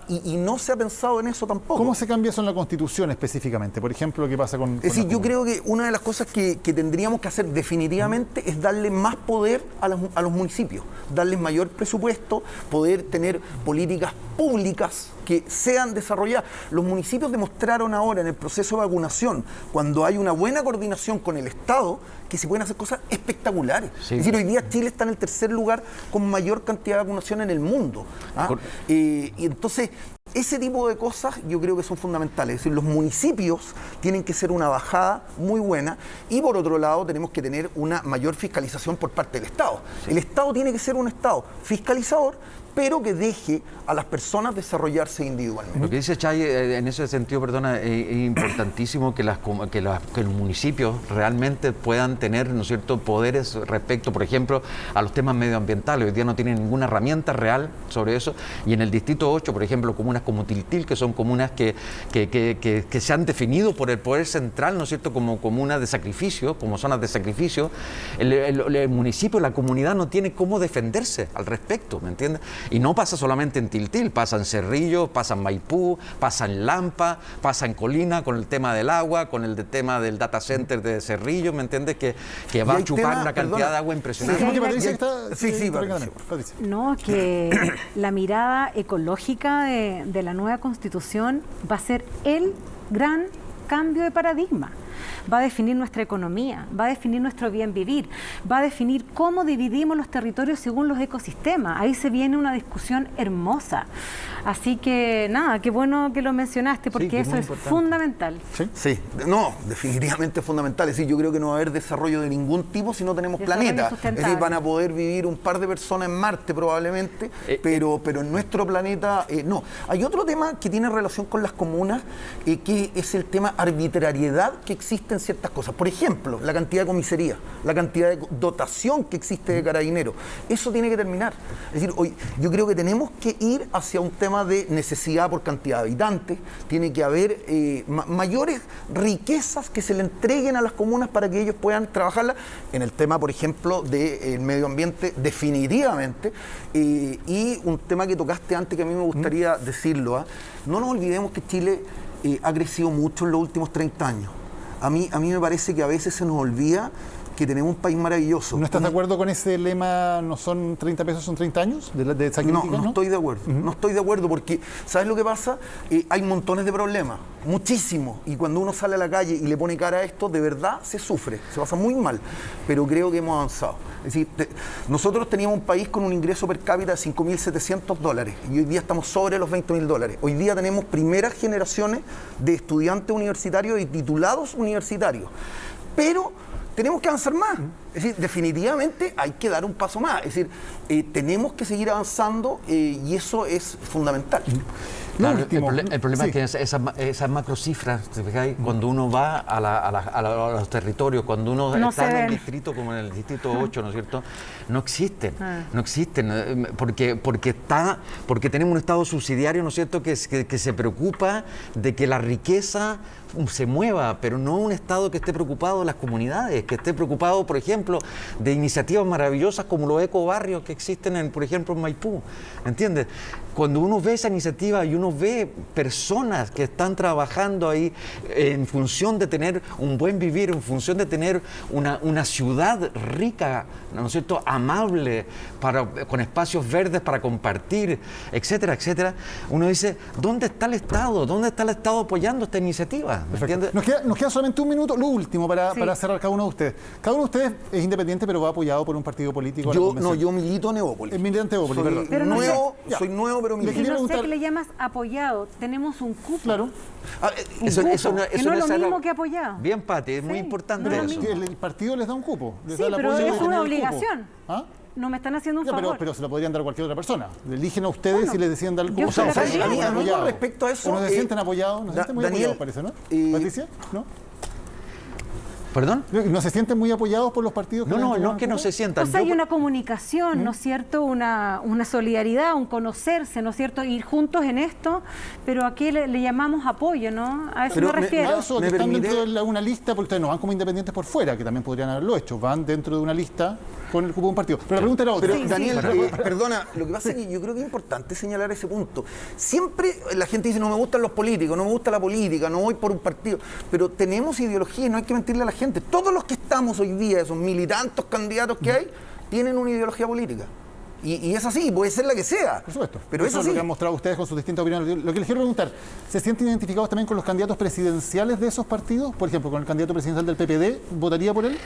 y no se ha pensado en eso tampoco. ¿Cómo se cambia eso en la Constitución específicamente? Por ejemplo, ¿qué pasa con Es decir, yo creo que una de las cosas que tendríamos que hacer definitivamente es darle más poder a los municipios, darles mayor presupuesto, poder tener políticas públicas que sean desarrolladas. Los municipios demostraron ahora en el proceso de vacunación, cuando hay una buena coordinación con el Estado, que se pueden hacer cosas espectaculares. Sí. Es decir, hoy día Chile está en el tercer lugar con mayor cantidad de vacunación en el mundo. Y entonces, ese tipo de cosas yo creo que son fundamentales. Es decir, los municipios tienen que ser una bajada muy buena y por otro lado tenemos que tener una mayor fiscalización por parte del Estado. Sí. El Estado tiene que ser un Estado fiscalizador, pero que deje a las personas desarrollarse individualmente. Lo que dice Chay, en ese sentido, perdona, es importantísimo que los municipios realmente puedan tener, ¿no es cierto?, poderes respecto, por ejemplo, a los temas medioambientales. Hoy día no tienen ninguna herramienta real sobre eso. Y en el Distrito 8, por ejemplo, comunas como Tiltil, que son comunas que se han definido por el poder central, ¿no es cierto?, como comunas de sacrificio, como zonas de sacrificio, el municipio, la comunidad no tiene cómo defenderse al respecto, ¿me entiendes? Y no pasa solamente en Tiltil, pasa en Cerrillo, pasa en Maipú, pasa en Lampa, pasa en Colina con el tema del agua, con el tema del data center de Cerrillo, ¿me entiendes? Que va a chupar una cantidad de agua impresionante. No, que la mirada ecológica de la nueva Constitución va a ser el gran cambio de paradigma. va a definir nuestra economía, va a definir nuestro bien vivir, va a definir cómo dividimos los territorios según los ecosistemas. Ahí se viene una discusión hermosa. Así que nada, qué bueno que lo mencionaste, porque eso es fundamental. Sí, no, definitivamente es fundamental. Es decir, yo creo que no va a haber desarrollo de ningún tipo si no tenemos planeta. Es decir, van a poder vivir un par de personas en Marte probablemente, pero en nuestro planeta no. Hay otro tema que tiene relación con las comunas, que es el tema arbitrariedad que existe en ciertas cosas. Por ejemplo, la cantidad de comisaría, la cantidad de dotación que existe de carabineros. Eso tiene que terminar. Es decir, hoy yo creo que tenemos que ir hacia un tema de necesidad por cantidad de habitantes. Tiene que haber mayores riquezas que se le entreguen a las comunas para que ellos puedan trabajarlas. En el tema, por ejemplo, del medio ambiente, definitivamente. Y un tema que tocaste antes, que a mí me gustaría decirlo, no nos olvidemos que Chile ha crecido mucho en los últimos 30 años. A mí me parece que a veces se nos olvida que tenemos un país maravilloso. ¿No estás de acuerdo con ese lema, no son 30 pesos, son 30 años? De esa crítica, no estoy de acuerdo. No estoy de acuerdo porque, ¿sabes lo que pasa? Hay montones de problemas, muchísimos. Y cuando uno sale a la calle y le pone cara a esto, de verdad se sufre, se pasa muy mal. Pero creo que hemos avanzado. Es decir, nosotros teníamos un país con un ingreso per cápita de $5.700 y hoy día estamos sobre los $20.000. Hoy día tenemos primeras generaciones de estudiantes universitarios y titulados universitarios. Pero tenemos que avanzar más. Es decir, definitivamente hay que dar un paso más. Es decir, tenemos que seguir avanzando y eso es fundamental. Claro, el problema es que esas macrocifras, ¿te fijáis? Cuando uno va a los territorios, cuando uno está en el distrito, como en el distrito 8, ¿no es cierto? No existen, porque tenemos un Estado subsidiario, ¿no es cierto?, que se preocupa de que la riqueza se mueva, pero no un Estado que esté preocupado de las comunidades, que esté preocupado, por ejemplo, de iniciativas maravillosas como los ecobarrios que existen, por ejemplo, en Maipú, ¿entiendes? Cuando uno ve esa iniciativa y uno ve personas que están trabajando ahí en función de tener un buen vivir, en función de tener una ciudad rica, ¿no es cierto?, amable, con espacios verdes para compartir, etcétera, etcétera, uno dice, ¿dónde está el Estado? ¿Dónde está el Estado apoyando esta iniciativa? ¿Me entiendes? Nos queda solamente un minuto, lo último, para cerrar cada uno de ustedes. Cada uno de ustedes es independiente, pero va apoyado por un partido político. Yo milito en Evópolis. Es militante de Evópolis, perdón. Soy nuevo, pero milito. No sé qué le llamas apoyado. Tenemos un cupo. Claro. Eso no es lo mismo que apoyado. Bien, Pati, es muy importante eso. El partido les da un cupo. Sí, pero es una obligación. No me están haciendo un favor. Pero se lo podrían dar a cualquier otra persona. Le eligen a ustedes y les deciden dar el cupo. A mí con respecto a eso... ¿No se sienten apoyados? ¿No se sienten muy apoyados, parece, no? ¿Patricia? ¿No? ¿Perdón? ¿No se sienten muy apoyados por los partidos? No es que no se sientan. O sea, hay una comunicación, ¿no es cierto? Una solidaridad, un conocerse, ¿no es cierto? Ir juntos en esto, pero aquí le llamamos apoyo, ¿no? A eso me refiero. Que están dentro de una lista, porque ustedes no van como independientes por fuera, que también podrían haberlo hecho, van dentro de una lista con el cupo de un partido. Pero la pregunta era otra. Pero, Daniel, perdona, lo que pasa es que yo creo que es importante señalar ese punto. Siempre la gente dice, no me gustan los políticos, no me gusta la política, no voy por un partido, pero tenemos ideología y no hay que mentirle a la gente. Todos los que estamos hoy día, esos militantes, candidatos que hay, tienen una ideología política. Y es así, puede ser la que sea. Por supuesto. Pero eso es lo que han mostrado ustedes con sus distintas opiniones. Lo que les quiero preguntar, ¿se sienten identificados también con los candidatos presidenciales de esos partidos? Por ejemplo, con el candidato presidencial del PPD, ¿votaría por él?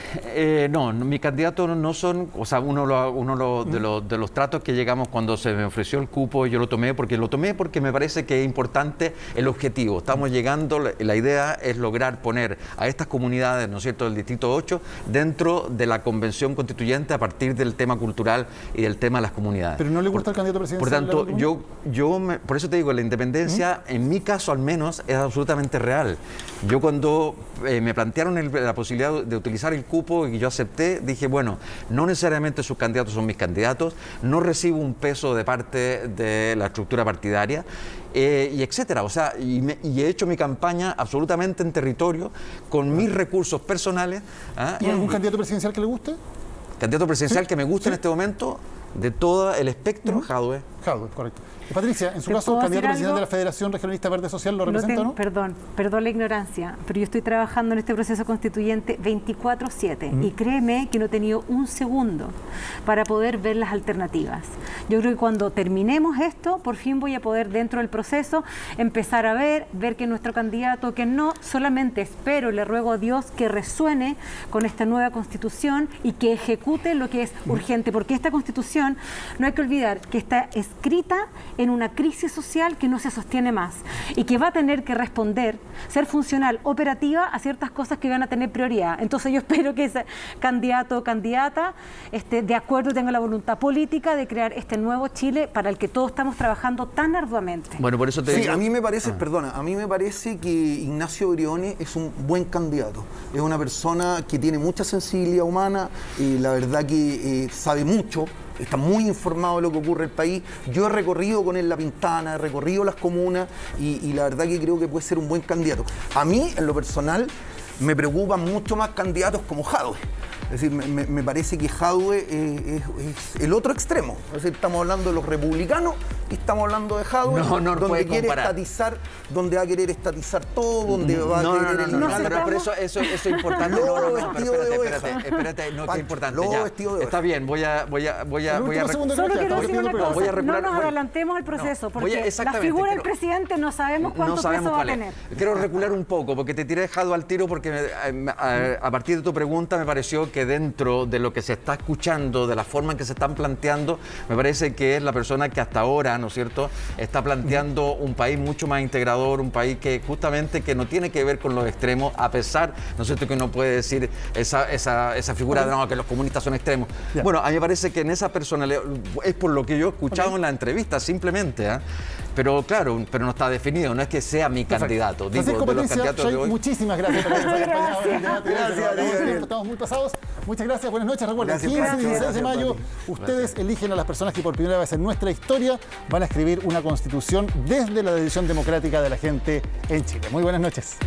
No, mis candidatos no son, o sea, de los tratos que llegamos cuando se me ofreció el cupo, yo lo tomé porque me parece que es importante el objetivo. Estamos llegando, la idea es lograr poner a estas comunidades, ¿no es cierto?, del Distrito 8, dentro de la Convención Constituyente a partir del tema cultural y del tema de las comunidades. ¿Pero no le gusta el candidato presidencial? Por tanto, por eso te digo, la independencia, en mi caso al menos, es absolutamente real. Yo cuando me plantearon la posibilidad de utilizar el cupo y yo acepté, dije, bueno, no necesariamente sus candidatos son mis candidatos, no recibo un peso de parte de la estructura partidaria, y etcétera. O sea, y he hecho mi campaña absolutamente en territorio, con mis recursos personales. ¿Y algún candidato presidencial que le guste? Candidato presidencial que me guste en este momento, de todo el espectro, Jadwe. Jadwe, correcto. Patricia, en su ¿Te caso, puedo candidato decir presidente algo? de la Federación Regionalista Verde Social, ¿lo representa o no? Perdón la ignorancia, pero yo estoy trabajando en este proceso constituyente 24/7 y créeme que no he tenido un segundo para poder ver las alternativas. Yo creo que cuando terminemos esto, por fin voy a poder dentro del proceso empezar a ver que nuestro candidato, que no solamente espero, le ruego a Dios que resuene con esta nueva constitución y que ejecute lo que es urgente, porque esta constitución, no hay que olvidar que está escrita en una crisis social que no se sostiene más y que va a tener que responder, ser funcional, operativa a ciertas cosas que van a tener prioridad. Entonces yo espero que ese candidato o candidata esté de acuerdo y tenga la voluntad política de crear este nuevo Chile para el que todos estamos trabajando tan arduamente. Bueno, por eso te Sí, digo... a mí me parece, perdona, a mí me parece que Ignacio Briones es un buen candidato. Es una persona que tiene mucha sensibilidad humana, la verdad que sabe mucho, está muy informado de lo que ocurre en el país. Yo he recorrido con él La Pintana, he recorrido las comunas y la verdad que creo que puede ser un buen candidato. A mí, en lo personal, me preocupan mucho más candidatos como Jadwe. Es decir, me parece que Jadwe es el otro extremo. Es decir, estamos hablando de los republicanos y estamos hablando de Jadwe, donde quiere estatizar, donde va a querer estatizar todo, donde va a querer eliminar. Pero eso es importante. Espérate, no, es importante. Ya. Está bien, voy a no nos adelantemos el proceso, porque la figura del presidente no sabemos cuánto peso va a tener. Quiero recular un poco, porque te tiré Jadwe al tiro, porque a partir de tu pregunta me pareció que dentro de lo que se está escuchando, de la forma en que se están planteando, me parece que es la persona que hasta ahora, ¿no es cierto?, está planteando un país mucho más integrador, un país que justamente que no tiene que ver con los extremos, a pesar, ¿no es cierto?, que uno puede decir esa figura de no, que los comunistas son extremos. Yeah. Bueno, a mí me parece que en esa personalidad, es por lo que yo he escuchado en la entrevista, simplemente, pero claro, pero no está definido, no es que sea mi candidato. Digo, Francisco, de los candidatos de hoy. Muchísimas gracias por haber acompañado en el debate. Gracias. Estamos muy pasados. Muchas gracias, buenas noches. Recuerden, 15 y 16 de mayo, ustedes eligen a las personas que por primera vez en nuestra historia van a escribir una constitución desde la decisión democrática de la gente en Chile. Muy buenas noches.